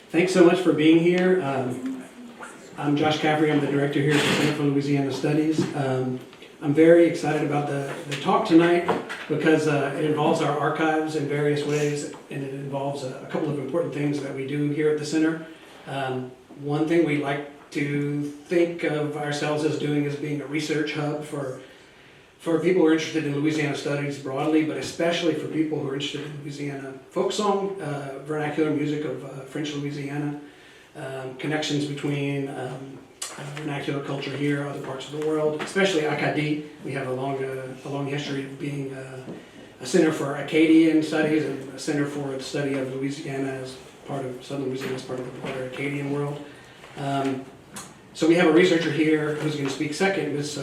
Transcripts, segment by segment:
Thanks so much for being here. I'm Josh Caffrey. I'm the director here at the Center for Louisiana Studies. I'm very excited about the talk tonight because it involves our archives in various ways, and it involves a couple of important things that we do here at the center. One thing we like to think of ourselves as doing is being a research hub for people who are interested in Louisiana studies broadly, but especially for people who are interested in Louisiana folk song, vernacular music of French Louisiana, connections between vernacular culture here, other parts of the world, especially Acadie. We have a long history of being a center for Acadian studies and a center for the study of Louisiana as part of Southern Louisiana as part of the broader Acadian world. So we have a researcher here who's going to speak second, Ms.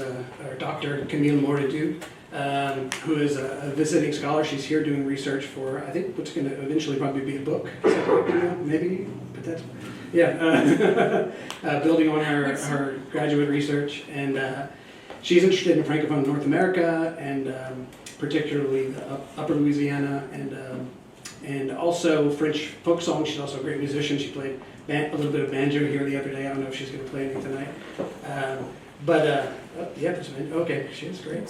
Dr. Camille Moradou, who is a visiting scholar. She's here doing research for, I think, what's going to eventually probably be a book. Is that right? Maybe, but that's, yeah, building on her graduate research. And she's interested in Francophone North America and particularly the Upper Louisiana and also French folk song. She's also a great musician. She played a little bit of banjo here the other day. I don't know if she's going to play anything tonight. Yeah, there's banjo. Okay, she is great.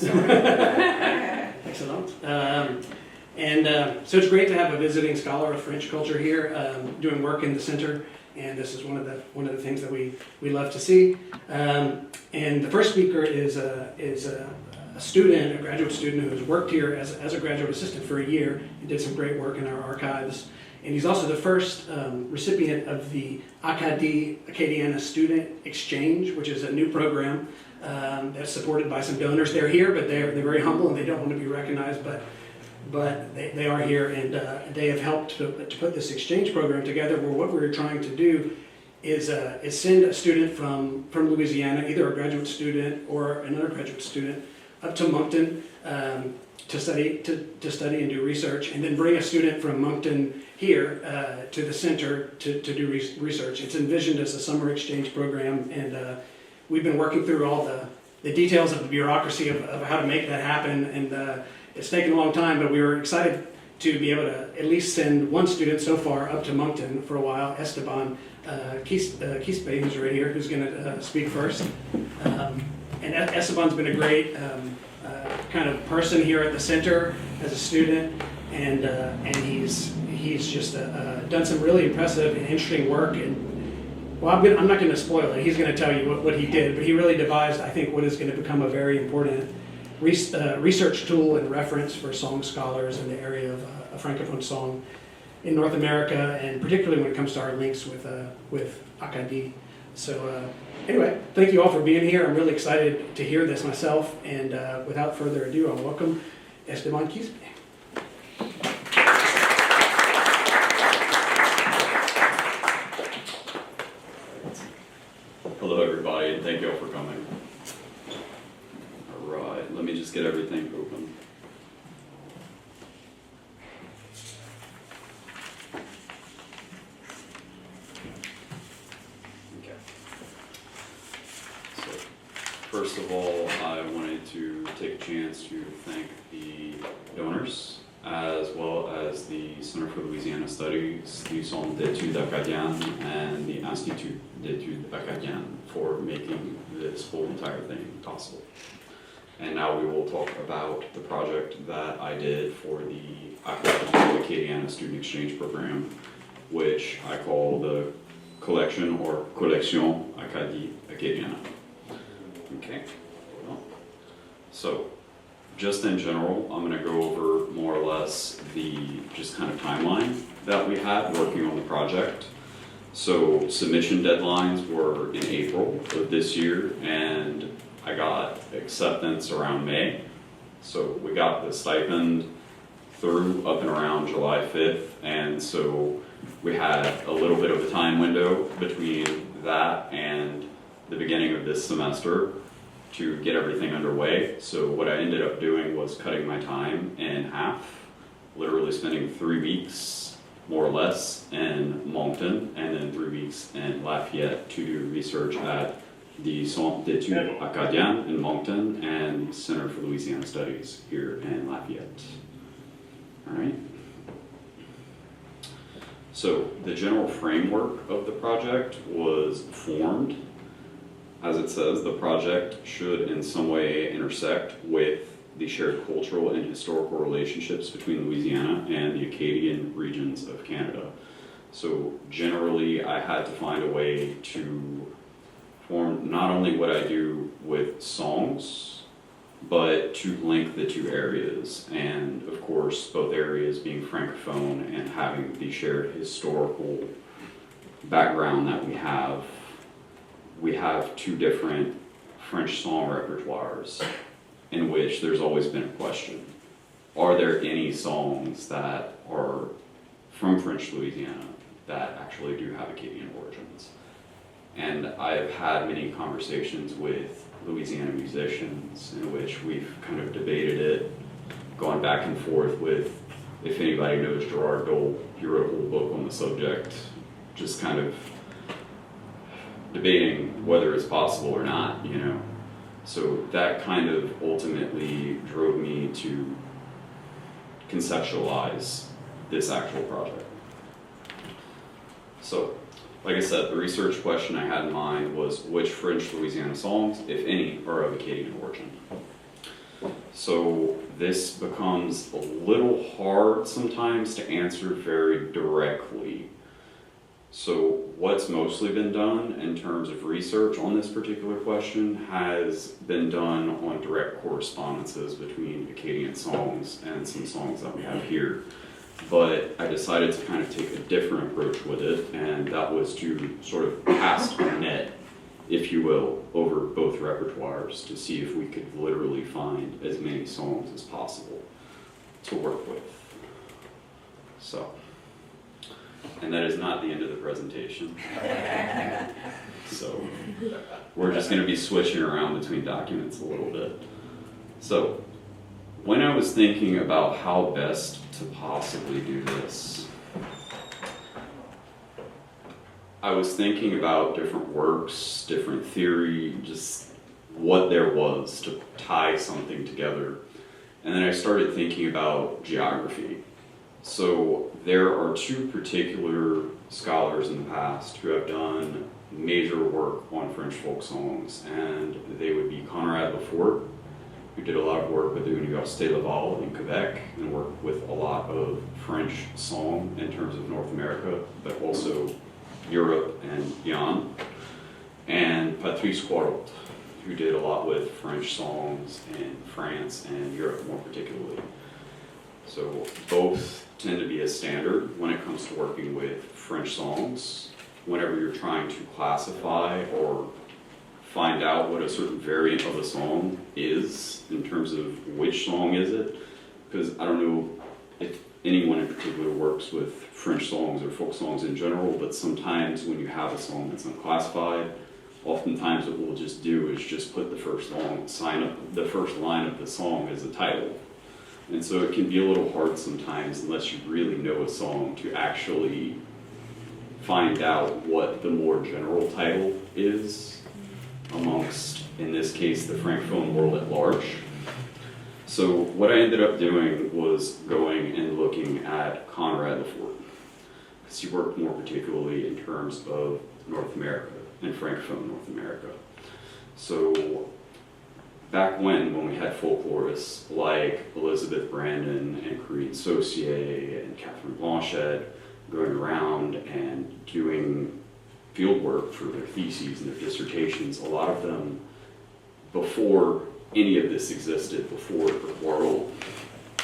Excellent. So it's great to have a visiting scholar of French culture here doing work in the center. And this is one of the things that we love to see. And the first speaker is a student, a graduate student who's worked here as a graduate assistant for a year and did some great work in our archives. And he's also the first recipient of the Acadie-Acadiana Student Exchange, which is a new program that's supported by some donors. They're here, but they're very humble and they don't want to be recognized, but they are here, and they have helped to put this exchange program together, where what we're trying to do is send a student from Louisiana, either a graduate student or an undergraduate student, up to Moncton to study and do research, and then bring a student from Moncton here to the center to do research. It's envisioned as a summer exchange program, and we've been working through all the details of the bureaucracy of how to make that happen, and it's taken a long time, but we were excited to be able to at least send one student so far up to Moncton for a while, Esteban Quispe, who's right here, who's going to speak first. And Esteban's been a great kind of person here at the center as a student, and he's just done some really impressive and interesting work. And well, I'm not going to spoil it. He's going to tell you what he did, but he really devised, I think, what is going to become a very important research tool and reference for song scholars in the area of Francophone song in North America, and particularly when it comes to our links with Acadie. So anyway, thank you all for being here. I'm really excited to hear this myself, and without further ado, I'll welcome Esteban Quispe. Hello everybody, and thank you all for coming. Alright, let me just get everything open. Okay. So, first of all, I wanted to take a chance to thank the donors, as well as the Center for Louisiana Studies, the Centre d'études acadiennes, and the Institut d'études acadiennes for making this whole entire thing possible. And now we will talk about the project that I did for the Acadiana Student Exchange Program, which I call the collection or collection Acadie-Acadiana. Okay, so just in general, I'm going to go over more or less the just kind of timeline that we had working on the project. So submission deadlines were in April of this year, and I got acceptance around May. So we got the stipend through up and around July 5th, and so we had a little bit of a time window between that and the beginning of this semester to get everything underway. So what I ended up doing was cutting my time in half, literally spending 3 weeks, more or less, in Moncton, and then 3 weeks in Lafayette to do research at the Centre d'études Acadiana in Moncton and the Center for Louisiana Studies here in Lafayette. All right. So the general framework of the project was formed. As it says, the project should in some way intersect with the shared cultural and historical relationships between Louisiana and the Acadian regions of Canada. So generally, I had to find a way to form not only what I do with songs, but to link the two areas. And of course, both areas being Francophone and having the shared historical background that we have two different French song repertoires in which there's always been a question. Are there any songs that are from French Louisiana that actually do have Acadian origins? And I've had many conversations with Louisiana musicians in which we've kind of debated it, gone back and forth with, if anybody knows Gerard Dole, he wrote a whole book on the subject, just kind of debating whether it's possible or not, you know. So that kind of ultimately drove me to conceptualize this actual project. So, like I said, the research question I had in mind was which French Louisiana songs, if any, are of Acadian origin. So this becomes a little hard sometimes to answer very directly. So what's mostly been done in terms of research on this particular question has been done on direct correspondences between Acadian songs and some songs that we have here. But I decided to kind of take a different approach with it, and that was to sort of cast a net, if you will, over both repertoires to see if we could literally find as many songs as possible to work with. So, and that is not the end of the presentation. So, we're just going to be switching around between documents a little bit. So, when I was thinking about how best to possibly do this, I was thinking about different works, different theory, just what there was to tie something together. And then I started thinking about geography. So there are two particular scholars in the past who have done major work on French folk songs, and they would be Conrad Lafort, who did a lot of work with the University of Laval in Quebec and worked with a lot of French song in terms of North America, but also Europe and beyond. And Patrice Quarot, who did a lot with French songs in France and Europe more particularly. So both tend to be a standard when it comes to working with French songs. Whenever you're trying to classify or find out what a certain variant of a song is in terms of which song is it, because I don't know if anyone in particular works with French songs or folk songs in general, but sometimes when you have a song that's unclassified, oftentimes what we'll just do is just put the first line of the song as a title. And so it can be a little hard sometimes, unless you really know a song, to actually find out what the more general title is amongst, in this case, the Francophone world at large. So what I ended up doing was going and looking at Conrad Lafort, because he worked more particularly in terms of North America and Francophone North America. So back when we had folklorists like Elizabeth Brandon and Corinne Saucier and Catherine Blanchette going around and doing field work for their theses and their dissertations, a lot of them, before any of this existed, before the world,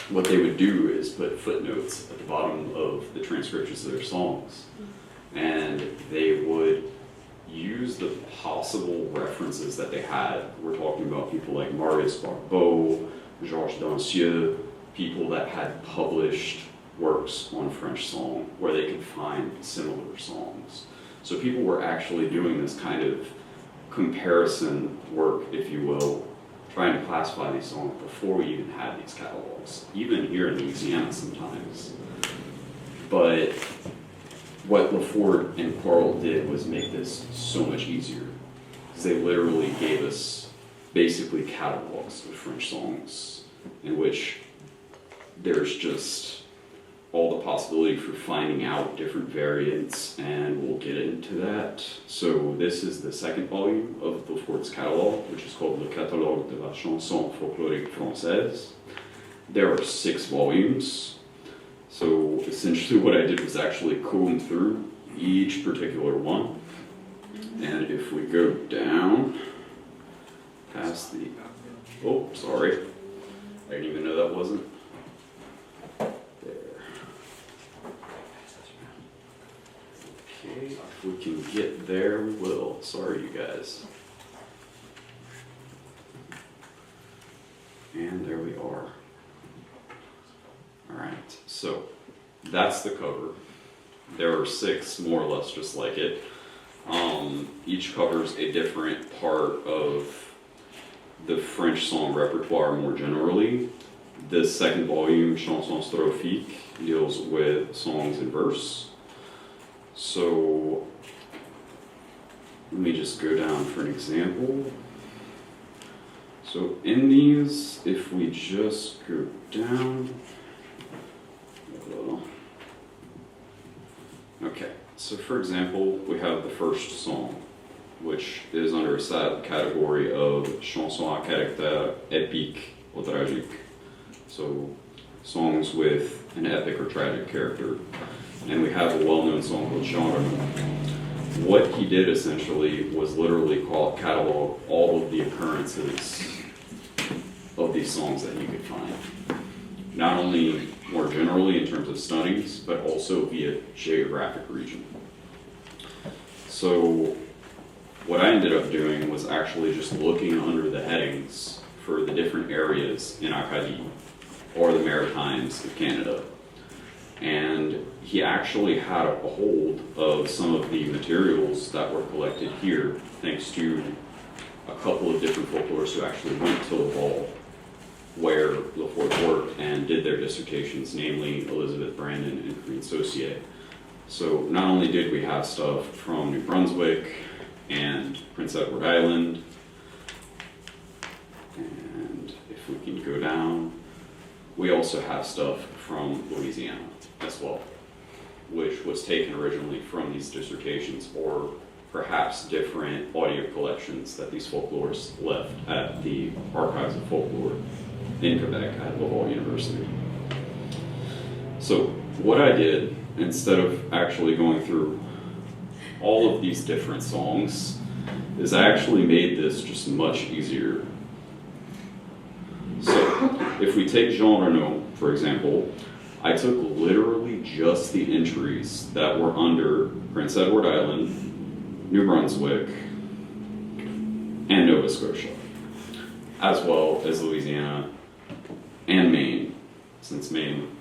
what they would do is put footnotes at the bottom of the transcriptions of their songs. And they would use the possible references that they had. We're talking about people like Marius Barbeau, Georges Dancieux, people that had published works on French song where they could find similar songs. So people were actually doing this kind of comparison work, if you will, trying to classify these songs before we even had these catalogs, even here in Louisiana sometimes. But what Lafort and Quarles did was make this so much easier, because they literally gave us basically catalogs of French songs in which there's just all the possibility for finding out different variants, and we'll get into that. So this is the second volume of Lafort's catalog, which is called Le Catalogue de la Chanson Folklorique Française. There are 6 volumes. So essentially what I did was actually comb through each particular one. And if we go down past the, oh, sorry. I didn't even know that wasn't there. Okay, if we can get there, we will. Sorry, you guys. And there we are. Alright, so that's the cover. There are 6 more or less just like it. Each covers a different part of the French song repertoire more generally. The second volume, Chansons strophiques, deals with songs in verse. So let me just go down for an example. So in these, if we just go down, okay, so for example, we have the first song, which is under a category of chansons à caractère épique ou tragique. So songs with an epic or tragic character. And we have a well-known song called Genre. What he did essentially was literally catalog all of the occurrences of these songs that he could find. Not only more generally in terms of studies, but also via geographic region. So what I ended up doing was actually just looking under the headings for the different areas in Acadie, or the Maritimes of Canada. And he actually had a hold of some of the materials that were collected here, thanks to a couple of different folklorists who actually went to Avoyelles, where Lafort worked and did their dissertations, namely Elizabeth Brandon and Corinne Saucier. So not only did we have stuff from New Brunswick and Prince Edward Island, and if we can go down, we also have stuff from Louisiana as well, which was taken originally from these dissertations or perhaps different audio collections that these folklorists left at the Archives of Folklore in Quebec at Laval University. So what I did, instead of actually going through all of these different songs, is I actually made this just much easier. So if we take Jean Renaud, for example, I took literally just the entries that were under Prince Edward Island, New Brunswick, and Nova Scotia, as well as Louisiana and Maine, since Maine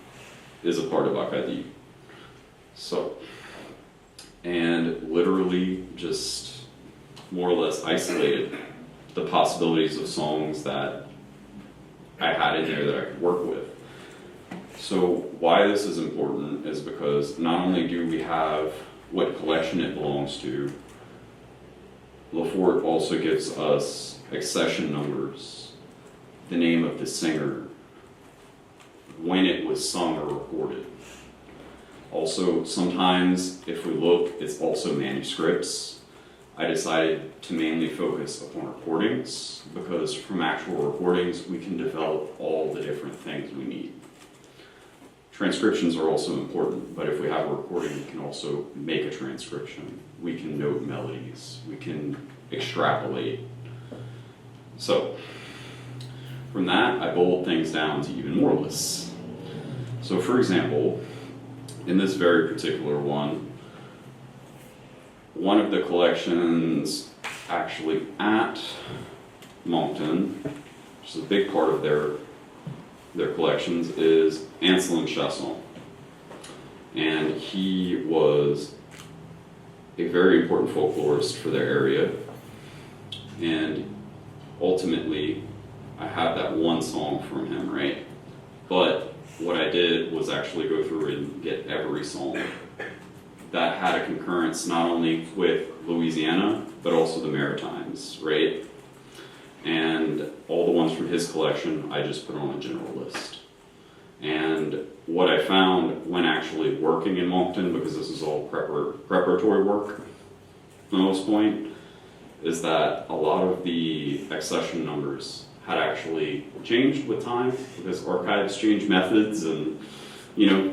is a part of Acadie. So, and literally just more or less isolated the possibilities of songs that I had in there that I could work with. So why this is important is because not only do we have what collection it belongs to, Lafort also gives us accession numbers, the name of the singer, when it was sung or recorded. Also, sometimes if we look, it's also manuscripts. I decided to mainly focus upon recordings because from actual recordings, we can develop all the different things we need. Transcriptions are also important, but if we have a recording, we can also make a transcription. We can note melodies. We can extrapolate. So, from that, I boiled things down to even more lists. So, for example, in this very particular one of the collections actually at Moncton, which is a big part of their collections, is Anselm Chasson. And he was a very important folklorist for their area. And ultimately, I have that one song from him, right? But what I did was actually go through and get every song that had a concurrence not only with Louisiana, but also the Maritimes, right? And all the ones from his collection, I just put on a general list. And what I found when actually working in Moncton, because this is all preparatory work for the most point, is that a lot of the accession numbers had actually changed with time, because archives change methods and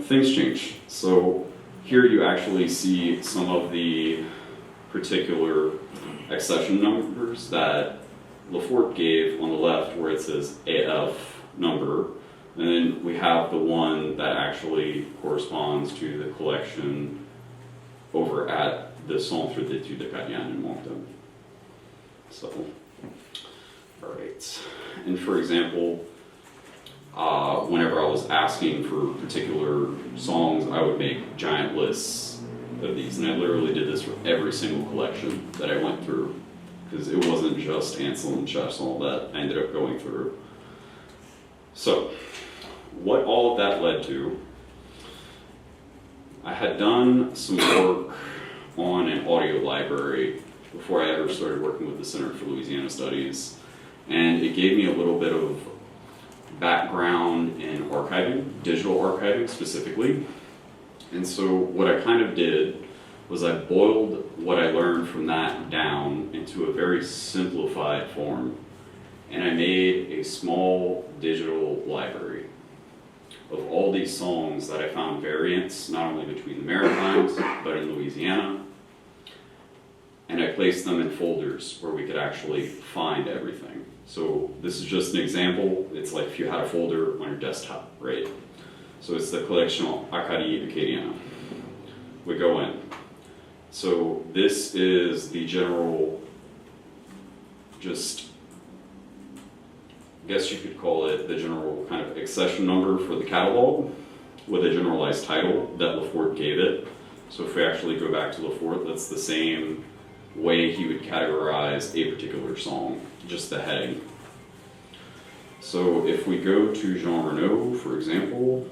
things change. So here you actually see some of the particular accession numbers that Lafayette gave on the left, where it says AF number, and then we have the one that actually corresponds to the collection over at the Centre d'études acadiennes in Moncton. So, all right. And for example, whenever I was asking for particular songs, I would make giant lists of these, and I literally did this for every single collection that I went through, because it wasn't just Ansel and Chasson that I ended up going through. So, what all of that led to, I had done some work on an audio library before I ever started working with the Center for Louisiana Studies, and it gave me a little bit of background in archiving, digital archiving specifically. And so what I kind of did was I boiled what I learned from that down into a very simplified form, and I made a small digital library of all these songs that I found variants not only between the Maritimes but in Louisiana, and I placed them in folders where we could actually find everything. So this is just an example. It's like if you had a folder on your desktop, right? So it's the collection Acadie-Acadiana. We go in. So this is the general, just, I guess you could call it the general kind of accession number for the catalog with a generalized title that Lafayette gave it. So if we actually go back to Lafayette, that's the same way he would categorize a particular song, just the heading. So if we go to Jean Renaud, for example,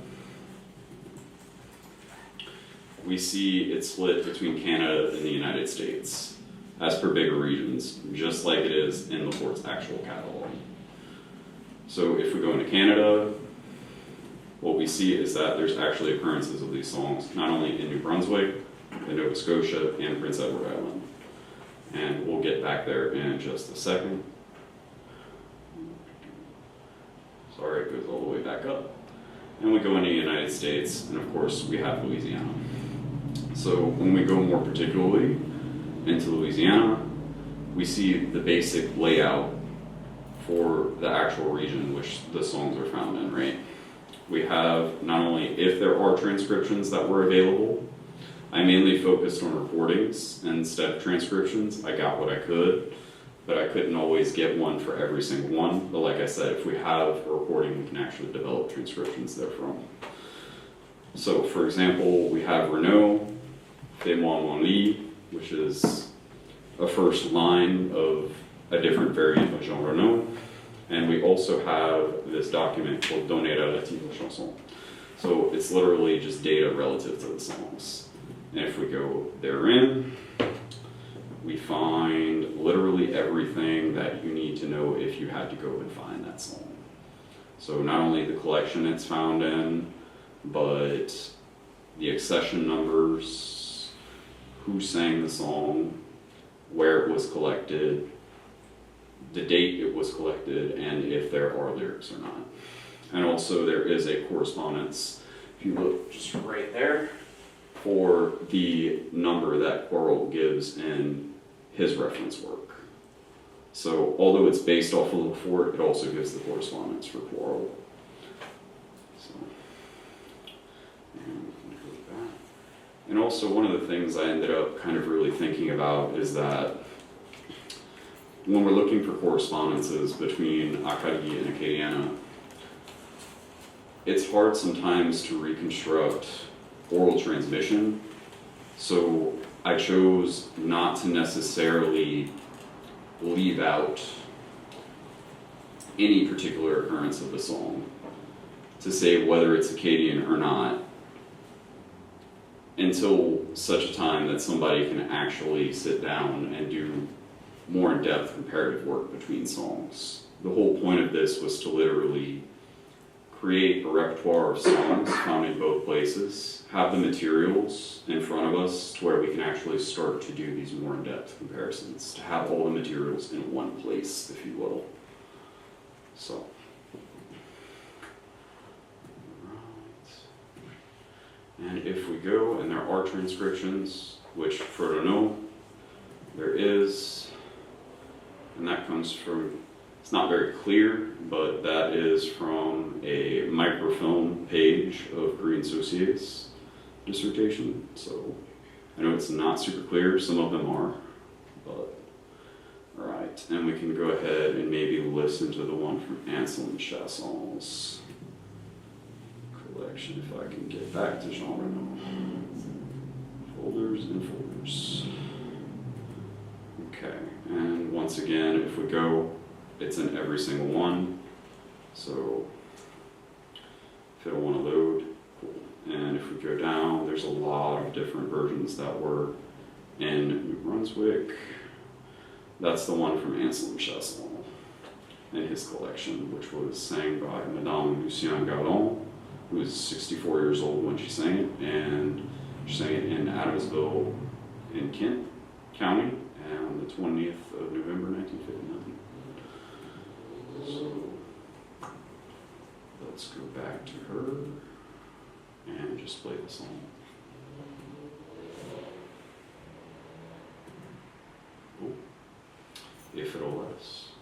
we see it's split between Canada and the United States as per bigger regions, just like it is in Lafayette's actual catalog. So if we go into Canada, what we see is that there's actually occurrences of these songs, not only in New Brunswick, in Nova Scotia, and Prince Edward Island. And we'll get back there in just a second. Sorry, it goes all the way back up. And we go into the United States, and of course we have Louisiana. So when we go more particularly into Louisiana, we see the basic layout for the actual region in which the songs are found in, right? We have not only if there are transcriptions that were available. I mainly focused on recordings instead of transcriptions. I got what I could, but I couldn't always get one for every single one. But like I said, if we have a recording, we can actually develop transcriptions therefrom. So for example, we have Renaud, Fais-moi mon lit, which is a first line of a different variant of Jean Renaud. And we also have this document called Données relatives aux chansons. So it's literally just data relative to the songs. And if we go therein, we find literally everything that you need to know if you had to go and find that song. So not only the collection it's found in, but the accession numbers, who sang the song, where it was collected, the date it was collected, and if there are lyrics or not. And also there is a correspondence, if you look just right there, for the number that Quarrel gives in his reference work. So although it's based off of Lafayette, it also gives the correspondence for Quarrel. So, and also one of the things I ended up kind of really thinking about is that when we're looking for correspondences between Acadie and Acadiana, it's hard sometimes to reconstruct oral transmission, so I chose not to necessarily leave out any particular occurrence of the song to say whether it's Acadian or not until such a time that somebody can actually sit down and do more in-depth comparative work between songs. The whole point of this was to literally create a repertoire of songs found in both places, have the materials in front of us to where we can actually start to do these more in-depth comparisons, to have all the materials in one place, if you will. So, and if we go, and there are transcriptions, which for to know, there is, and that comes from, it's not very clear, but that is from a microfilm page of Green Associates dissertation. So I know it's not super clear, some of them are, but all right. And we can go ahead and maybe listen to the one from Anselm Chasson's collection, if I can get back to genre now. Folders and folders. Okay, and once again, if we go, it's in every single one. So if it'll want to load, cool. And if we go down, there's a lot of different versions that were in New Brunswick. That's the one from Anselm Chasson in his collection, which was sang by Madame Lucienne Gardon, who was 64 years old when she sang it, and she sang it in Adamsville in Kent County on the 20th of November 1959. So let's go back to her and just play the song. Cool. If it'll let us.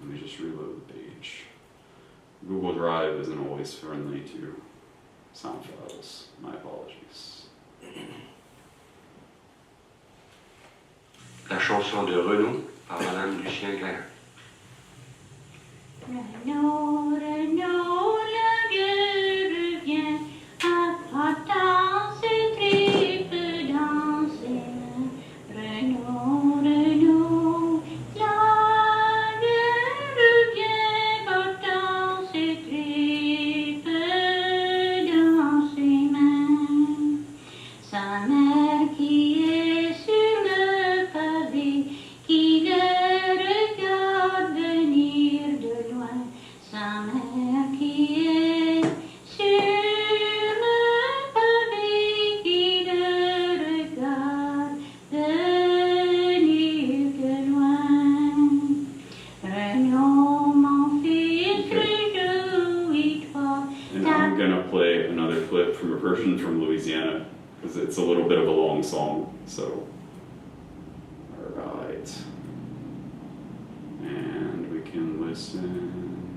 Let me just reload the page. Google Drive isn't always friendly to sound files. My apologies. La chanson de Renaud par Madame Lucien Gaillard. Renaud, Renaud, le vieux revient, apportant ses tripes dans ses mains. Renaud, Renaud, la vieux revient, portant ses tripes dans ses mains. Sa mère qui est sur le pavé, qui le regarde venir de loin. Sa mère qui est sur le pavé, qui le regarde venir de loin. Renaud, mon fils, réjouis-toi. And I'm gonna play another clip from a version from Louisiana, because it's a little bit of a long song, so. Alright. And we can listen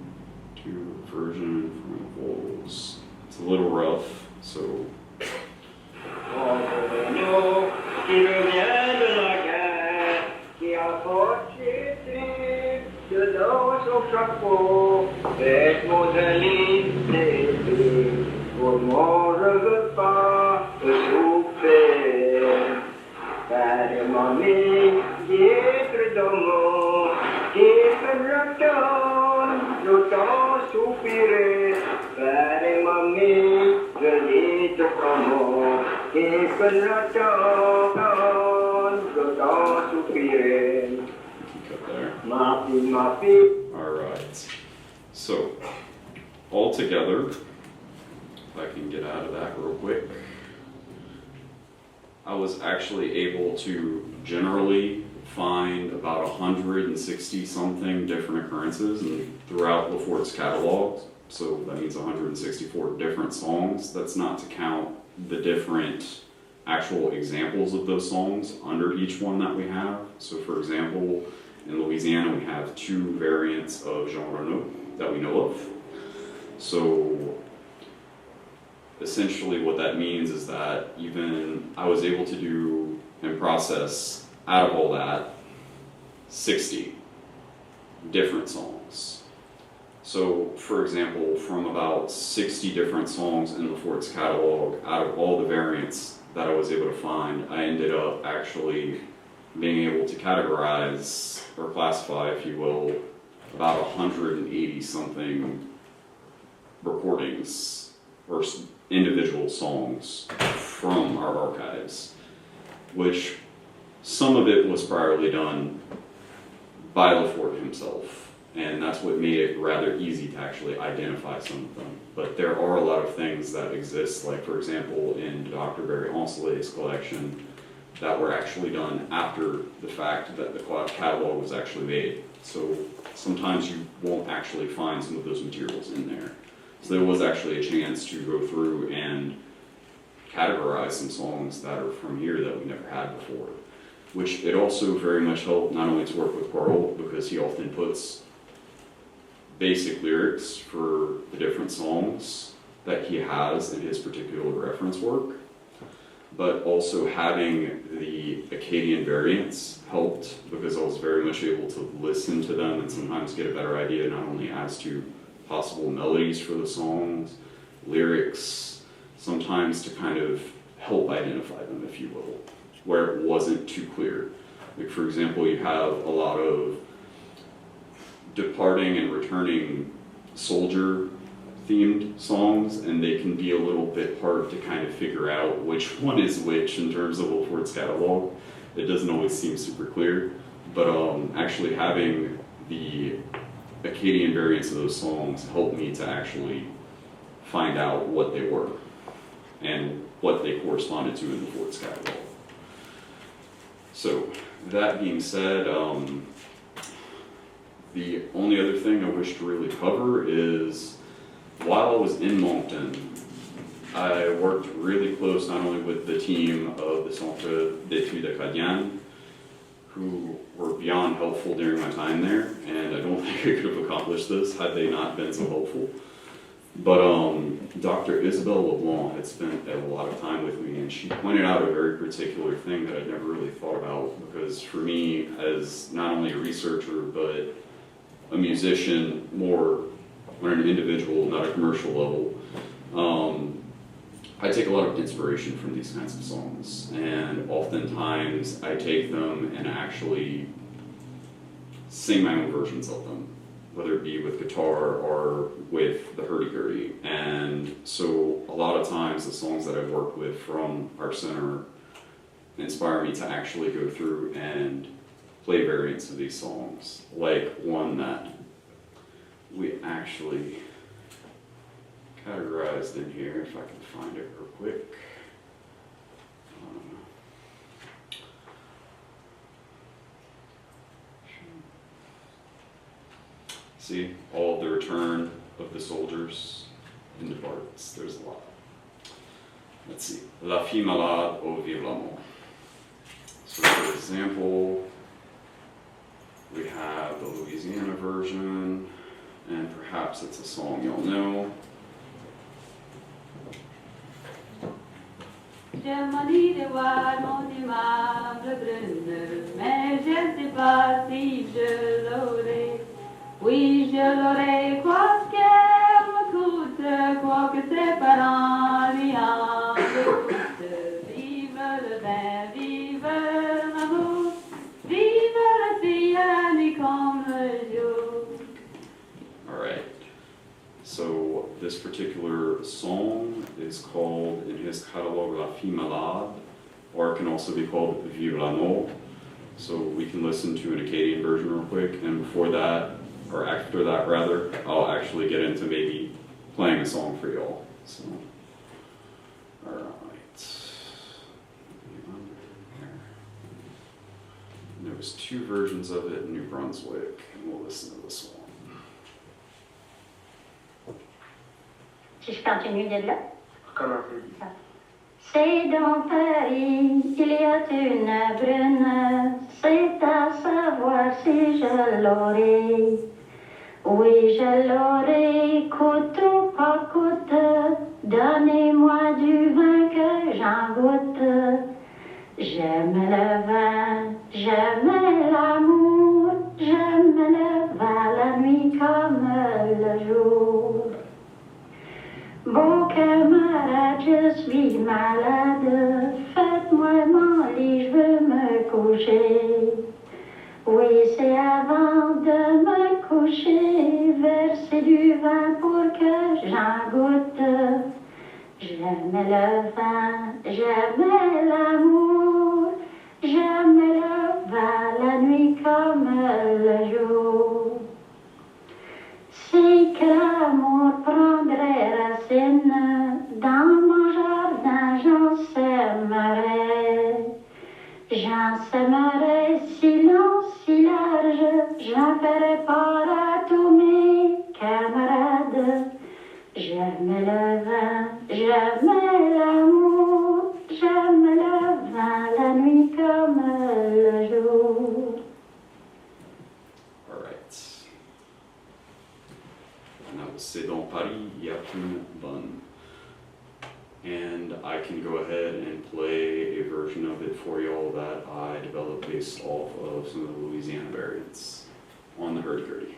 to a version from Avoyelles. It's a little rough, so. Renaud, qui revient de la guerre, qui apporte ses tripes dans son chapeau, vêtements de l'été, pour mon repas souper. Père et mamie, d'être dans mon, l'automne soupirer. Père et mamie, je dis te promets, l'automne soupirer. Cut there. Ma fille. Alright. So, all together, if I can get out of that real quick, I was actually able to generally find about 160 something different occurrences and throughout Lafort's catalog. So that means 164 different songs. That's not to count the different actual examples of those songs under each one that we have. So for example, in Louisiana we have 2 variants of Jean Renaud that we know of. So essentially what that means is that even I was able to do and process out of all that 60 different songs. So for example, from about 60 different songs in Lafort's catalog, out of all the variants that I was able to find, I ended up actually being able to categorize or classify, if you will, about 180 something recordings or individual songs from our archives, which some of it was priorly done by Lafort himself, And that's what made it rather easy to actually identify some of them. But there are a lot of things that exist, like for example in Dr. Barry Onselet's collection, that were actually done after the fact that the catalog was actually made. So sometimes you won't actually find some of those materials in there. So there was actually a chance to go through and categorize some songs that are from here that we never had before. Which it also very much helped not only to work with Carl, because he often puts basic lyrics for the different songs that he has in his particular reference work, but also having the Acadian variants helped, because I was very much able to listen to them and sometimes get a better idea not only as to possible melodies for the songs, lyrics, sometimes to kind of help identify them, if you will, where it wasn't too clear. Like for example, you have a lot of departing and returning soldier themed songs, and they can be a little bit hard to kind of figure out which one is which in terms of Wolford's catalog. It doesn't always seem super clear, but actually having the Acadian variants of those songs helped me to actually find out what they were and what they corresponded to in the Ford's catalog. So that being said, the only other thing I wish to really cover is, while I was in Moncton, I worked really close not only with the team of the Centre d'études Acadiennes, who were beyond helpful during my time there, and I don't think I could have accomplished this had they not been so helpful. But Dr. Isabelle LeBlanc had spent a lot of time with me, and she pointed out a very particular thing that I'd never really thought about, because for me, as not only a researcher, but a musician, more on an individual, not a commercial level, I take a lot of inspiration from these kinds of songs, and oftentimes I take them and actually sing my own versions of them, whether it be with guitar or with the hurdy-gurdy. And so a lot of times the songs that I've worked with from our center inspire me to actually go through and play variants of these songs, like one that we actually categorized in here, if I can find it real quick. See, all of the return of the soldiers in the parts. There's a lot. Let's see. La fille malade au vive l'amour. So for example, we have the Louisiana version, and perhaps it's a song you'll know. J'aimerais de voir mon aimable brune, mais je ne sais pas si je l'aurai. Oui, je l'aurai, quoi qu'elle me coûte, quoi que ses parents lui en coûtent. Vive le vin, vive l'amour, vive la fille à nuit comme le jour. All right. So this particular song is called, in his catalog, La Fille Malade, or it can also be called Vive l'amour. So we can listen to an Acadian version real quick, and before that, or after that rather, I'll actually get into maybe playing a song for y'all. So, all right. There was 2 versions of it in New Brunswick, and we'll listen to this one. Si je continue de là. Commencez. C'est dans Paris qu'il y a une brune, c'est à savoir si je l'aurai. Oui, je l'aurai, coûte ou pas coûte, donnez-moi du vin que j'en goûte. J'aime le vin, j'aime l'amour, j'aime le vin la nuit comme le jour. Bon camarade, je suis malade, faites-moi mon lit, je veux me coucher. Oui, c'est avant de me coucher, verser du vin pour que j'en goûte. J'aime le vin, j'aime l'amour, j'aime le vin la nuit comme le jour. J'en sèmerai si long, si large, j'en ferai part à tous mes camarades. J'aime le vin, j'aime l'amour, j'aime le vin, la nuit comme le jour. All right. And that was C'est dans Paris, y a une bonne. And I can go ahead and play a version of it for y'all that I developed based off of some of the Louisiana variants on the hurdy-gurdy.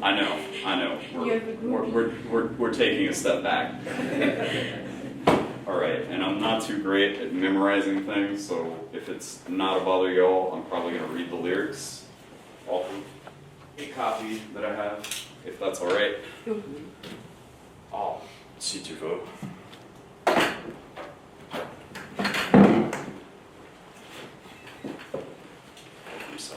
I know. We're taking a step back. All right, and I'm not too great at memorizing things, so if it's not a bother y'all, I'm probably gonna read the lyrics off of a copy that I have, if that's all right. Oh, si tu veux. So,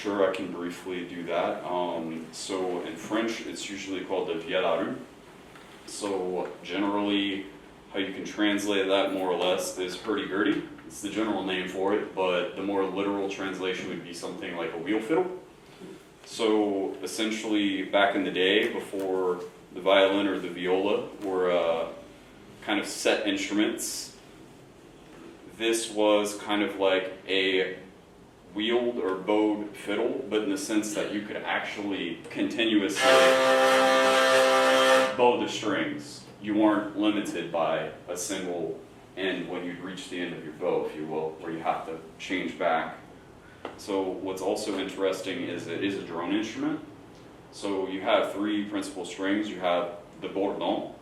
Sure, I can briefly do that. So in French, it's usually called the violon. So generally, how you can translate that more or less is hurdy-gurdy. It's the general name for it, but the more literal translation would be something like a wheel fiddle. So essentially, back in the day, before the violin or the viola were kind kind of set instruments. This was kind of like a wheeled or bowed fiddle, but in the sense that you could actually continuously bow the strings. You weren't limited by a single end when you'd reach the end of your bow, if you will, where you have to change back. So what's also interesting is it is a drone instrument. So you have three principal strings. You have the bourdon,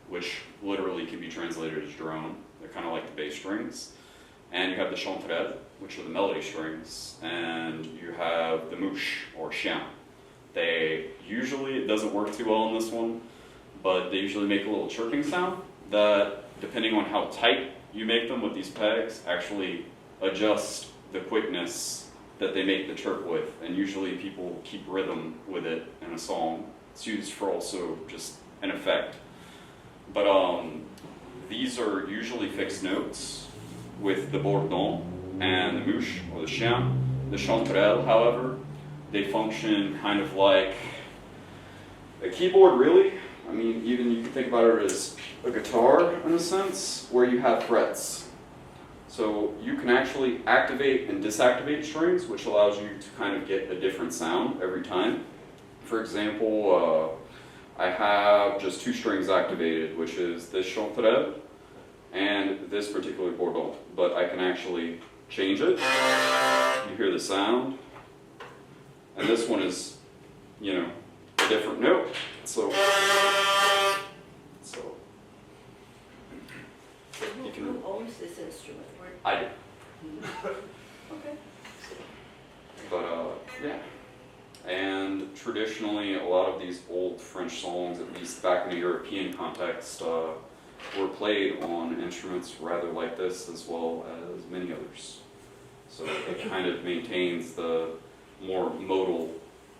which literally can be translated as drone. They're kind of like the bass strings. And you have the chanterelle, which are the melody strings. And you have the mouche, or chien. They usually, it doesn't work too well on this one, but they usually make a little chirping sound that, depending on how tight you make them with these pegs, actually adjust the quickness that they make the chirp with. And usually people keep rhythm with it in a song. It's used for also just an effect. But these are usually fixed notes with the bourdon and the mouche, or the chien. The chanterelle, however, they function kind of like a keyboard, really. I mean, even you can think about it as a guitar in a sense, where you have frets. So you can actually activate and disactivate strings, which allows you to kind of get a different sound every time. For example, I have just two strings activated, which is this chanterelle and this particular bourdon. But I can actually change it. You hear the sound. And this one is, you know, a different note. So who owns this instrument? I do. Okay. But yeah. And traditionally, a lot of these old French songs, at least back in the European context, were played on instruments rather like this, as well as many others. So it kind of maintains the more modal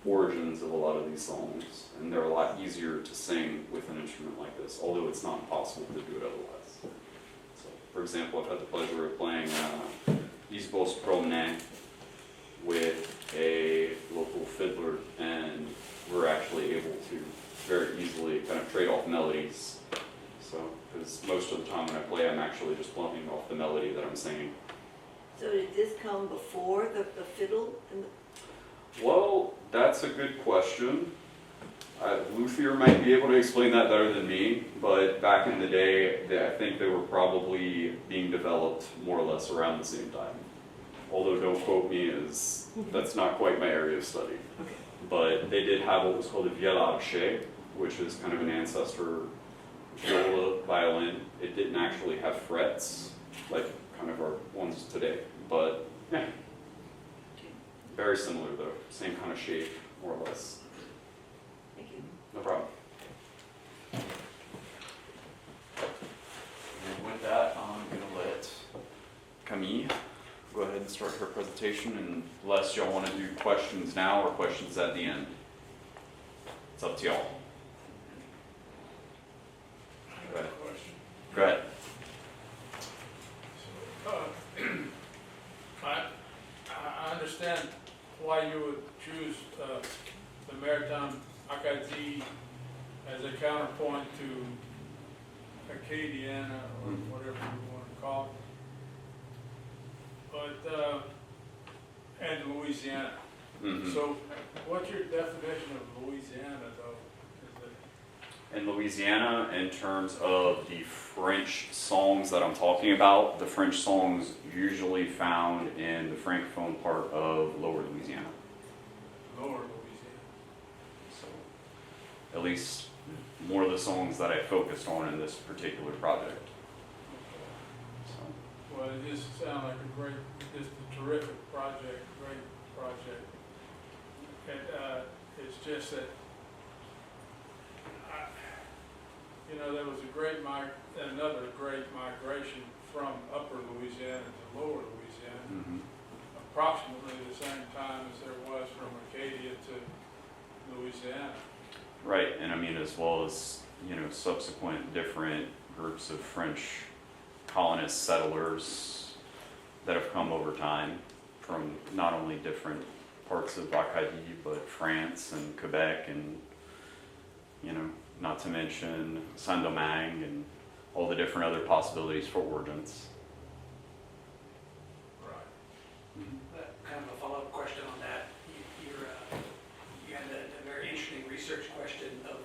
origins of a lot of these songs, and they're a lot easier to sing with an instrument like this, although it's not possible to do it otherwise. So, for example, I've had the pleasure of playing Avoyelles Parish with a local fiddler, and we're actually able to very easily kind of trade off melodies. So, because most of the time when I play, I'm actually just playing off the melody that I'm singing. So did this come before the fiddle? And Well, that's a good question. Luthier might be able to explain that better than me, but back in the day, I think they were probably being developed more or less around the same time. Although don't quote me, as that's not quite my area of study. Okay. But they did have what was called a violoncelle, which is kind of an ancestor viola violin. It didn't actually have frets, like kind of our ones today, but yeah. Very similar though, same kind of shape, more or less. Thank you. No problem. And with that, I'm going to let Camille go ahead and start her presentation, unless y'all want to do questions now or questions at the end. It's up to y'all. Go ahead. Go ahead. I understand why you would choose the Maritime Acadie as a counterpoint to Acadiana, or whatever you want to call it, but and Louisiana. Mm-hmm. So, what's your definition of Louisiana, though? Is it In Louisiana, in terms of the French songs that I'm talking about, the French songs usually found in the Francophone part of Lower Louisiana. Lower Louisiana? So, at least more of the songs that I focused on in this particular project. So, Well, it just sounds like just a terrific project, great project. And it's just that, there was another great migration from Upper Louisiana to Lower Louisiana, approximately the same time as there was from Acadia to Louisiana. right, and I mean, as well as, subsequent different groups of French colonist settlers that have come over time from not only different parts of Acadie, but France and Quebec, and, not to mention Saint-Domingue and all the different other possibilities for origins. Right. Kind of a follow-up question on that. You had a very interesting research question of,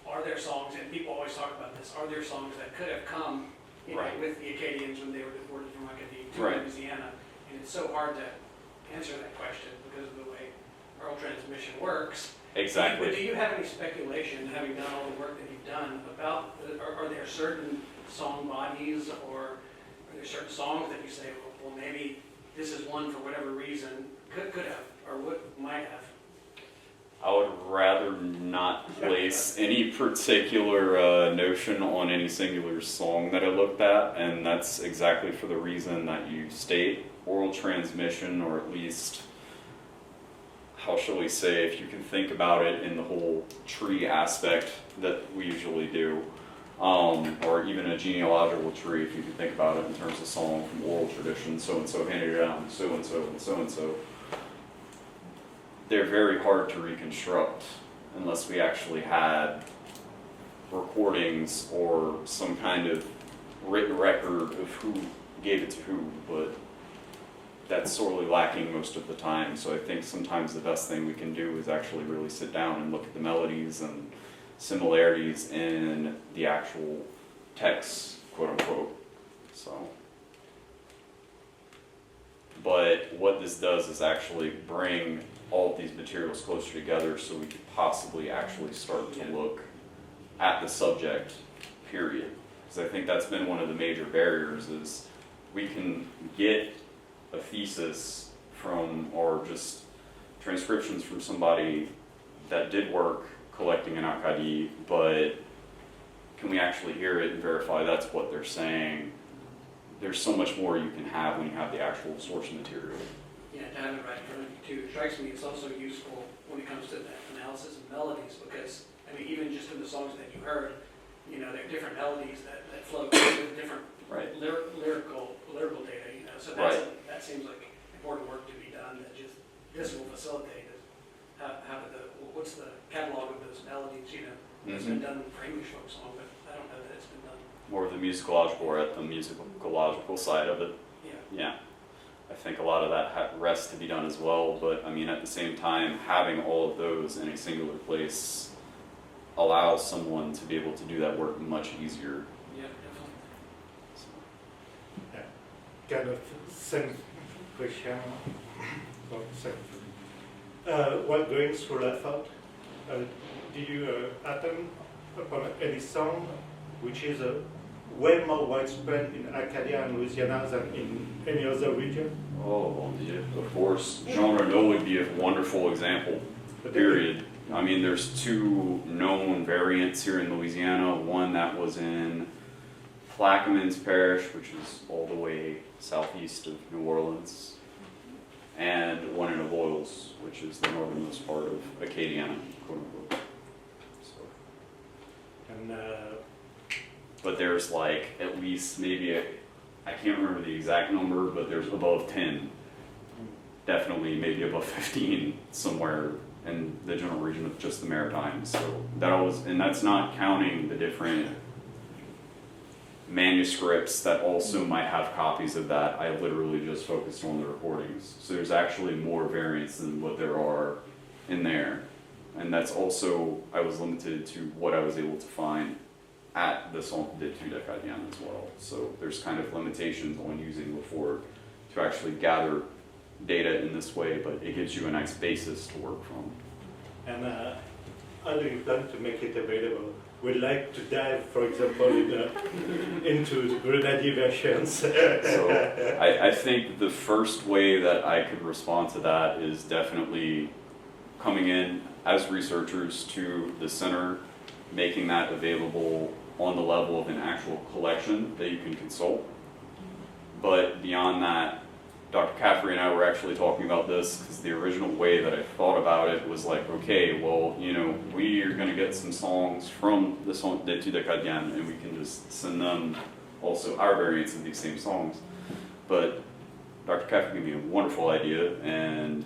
are there songs, and people always talk about this, are there songs that could have come, Right. with the Acadians when they were deported from Acadie to Right. Louisiana? And it's so hard to answer that question because of the way oral transmission works. Exactly. But do you have any speculation, having done all the work that you've done, about, are there certain song bodies, or are there certain songs that you say, well, maybe this is one for whatever reason, could have, or might have? I would rather not place any particular notion on any singular song that I looked at, and that's exactly for the reason that you state. Oral transmission, or at least, how shall we say, if you can think about it in the whole tree aspect that we usually do, or even a genealogical tree, if you can think about it in terms of song from oral tradition, so-and-so handed it down, so-and-so and so-and-so. They're very hard to reconstruct unless we actually had recordings or some kind of written record of who gave it to who, but that's sorely lacking most of the time. So I think sometimes the best thing we can do is actually really sit down and look at the melodies and similarities in the actual text, quote unquote. So, but what this does is actually bring all of these materials closer together so we could possibly actually start to look at the subject, period. Because I think that's been one of the major barriers, is we can get a thesis from, or just transcriptions from somebody that did work collecting an Acadie, but can we actually hear it and verify that's what they're saying? There's so much more you can have when you have the actual source material. Yeah, to have it right in front of you too. It strikes me it's also useful when it comes to the analysis of melodies, because, I mean, even just in the songs that you heard, there are different melodies that flow with different Right. lyrical data, so that seems like important work to be done, that just, this will facilitate it. What's the catalog of those melodies, It's been done for English folk song, but I don't know that it's been done. More of the musicological, or at the musicological side of it. Yeah. I think a lot of that rests to be done as well, but I mean, at the same time, having all of those in a singular place allows someone to be able to do that work much easier. Yeah, definitely. So. Kind of same question. While going through Lafayette, did you happen upon any song which is way more widespread in Acadia and Louisiana than in any other region? Oh, yeah, of course. Jean Renaud would be a wonderful example, period. I mean, there's two known variants here in Louisiana. One that was in Avoyelles Parish, which is all the way southeast of New Orleans, and one in Avoyelles, which is the northernmost part of Acadiana, quote unquote. So. And, but there's like at least maybe I can't remember the exact number, but there's above 10, definitely maybe above 15 somewhere in the general region of just the Maritimes. So and that's not counting the different manuscripts that also might have copies of that. I literally just focused on the recordings. So there's actually more variants than what there are in there. And that's also, I was limited to what I was able to find at the Centre d'Études Acadiennes as well. So there's kind of limitations on using Lafayette to actually gather data in this way, but it gives you a nice basis to work from. And how do you plan to make it available? We'd like to dive, for example, into the Grenadier versions. So I think the first way that I could respond to that is definitely coming in as researchers to the center, making that available on the level of an actual collection that you can consult. But beyond that, Dr. Caffrey and I were actually talking about this because the original way that I thought about it was like, okay, well, we are going to get some songs from the Centre d'Études Acadiennes and we can just send them also our variants of these same songs. But Dr. Caffrey gave me a wonderful idea, and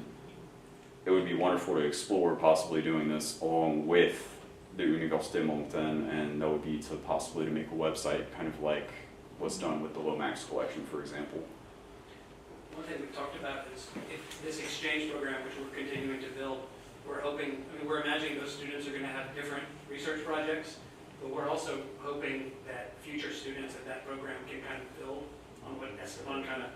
it would be wonderful to explore possibly doing this along with the University of Moncton, and that would be to possibly to make a website, kind of like what's done with the Lomax collection, for example. One thing we talked about is if this exchange program, which we're continuing to build, we're hoping, I mean, we're imagining those students are going to have different research projects, but we're also hoping that future students at that program can kind of build on what Esteban kind of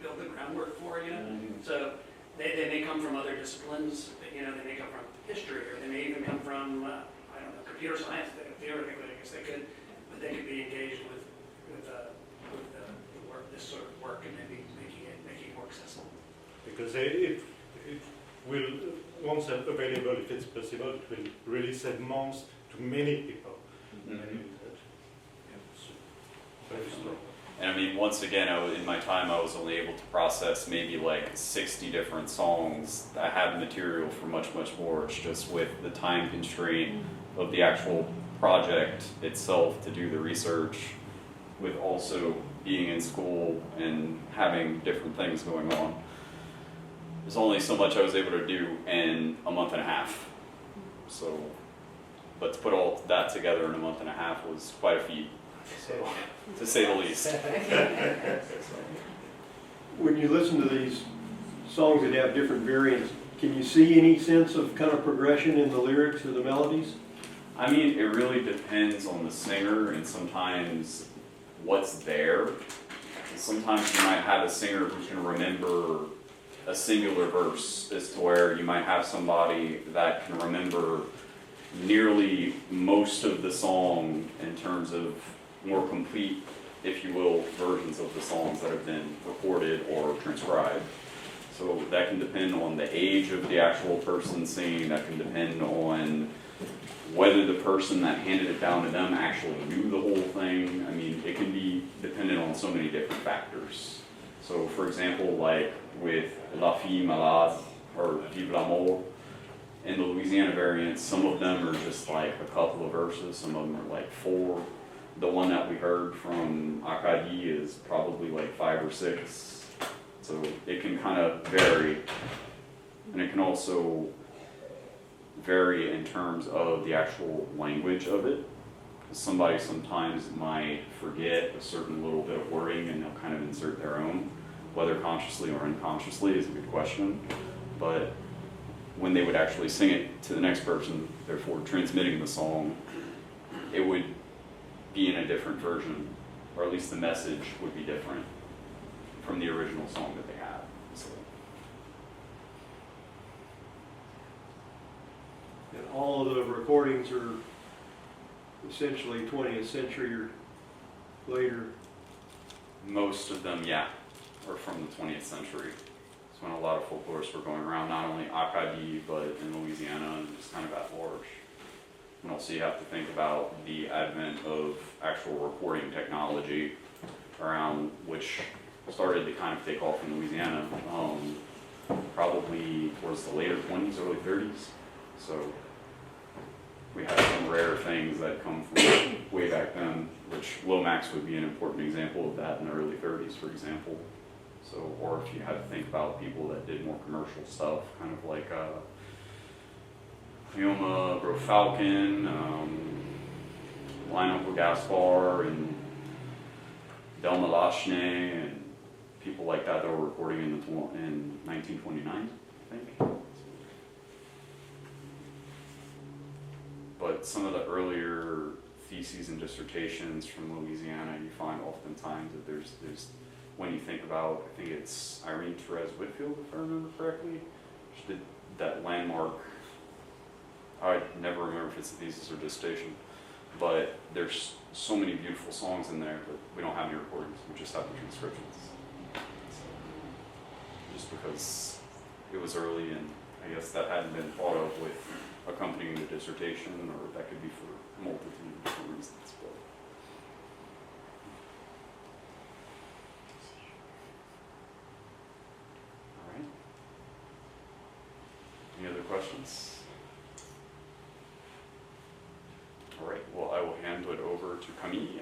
build the groundwork for, you know? So they may come from other disciplines, you know, they may come from history, or they may even come from, I don't know, computer science. Theoretically, I guess they could, but they could be engaged with the work, this sort of work, and maybe making it more accessible. Because it will, once available, if it's possible, it will really save months to many people. And I mean, once again, in my time, I was only able to process maybe like 60 different songs. I have material for much, much more. It's just with the time constraint of the actual project itself to do the research, with also being in school and having different things going on. There's only so much I was able to do in a month and a half. So, but to put all that together in a month and a half was quite a feat. So, to say the least. When you listen to these songs that have different variants, can you see any sense of kind of progression in the lyrics or the melodies? I mean, it really depends on the singer and sometimes what's there. Sometimes you might have a singer who can remember a singular verse, as to where you might have somebody that can remember nearly most of the song in terms of more complete, if you will, versions of the songs that have been recorded or transcribed. So that can depend on the age of the actual person singing, that can depend on whether the person that handed it down to them actually knew the whole thing. I mean, it can be dependent on so many different factors. So for example, like with La Fille Malade or Vive l'amour, in the Louisiana variants, some of them are just like a couple of verses, some of them are like 4. The one that we heard from Acadie is probably like 5 or 6. So it can kind of vary. And it can also vary in terms of the actual language of it. Somebody sometimes might forget a certain little bit of wording and they'll kind of insert their own, whether consciously or unconsciously is a good question. But when they would actually sing it to the next person, therefore transmitting the song, it would be in a different version, or at least the message would be different from the original song that they had. So. And all of the recordings are essentially 20th century or later. Most of them, yeah, are from the 20th century. It's when a lot of folklorists were going around, not only Acadie, but in Louisiana and just kind of at large. And also you have to think about the advent of actual recording technology around which started to kind of take off in Louisiana, probably towards the later 20s, early 30s. So we have some rare things that come from way back then, which Lomax would be an important example of that in the early 30s, for example. So, or if you had to think about people that did more commercial stuff, kind of like Yoma Bro Falcon, Lionel Gaspar, and Delma Lachne, and people like that were recording in 1929, I think. But some of the earlier theses and dissertations from Louisiana, you find oftentimes that there's when you think about, I think it's Irene Therese Whitfield, if I remember correctly, she did that landmark, I never remember if it's a thesis or dissertation, but there's so many beautiful songs in there, but we don't have any recordings, we just have the transcriptions. Just because it was early and I guess that hadn't been thought of with accompanying the dissertation, or that could be for a multitude of different reasons. But. All right. Any other questions? All right, well, I will hand it over to Camille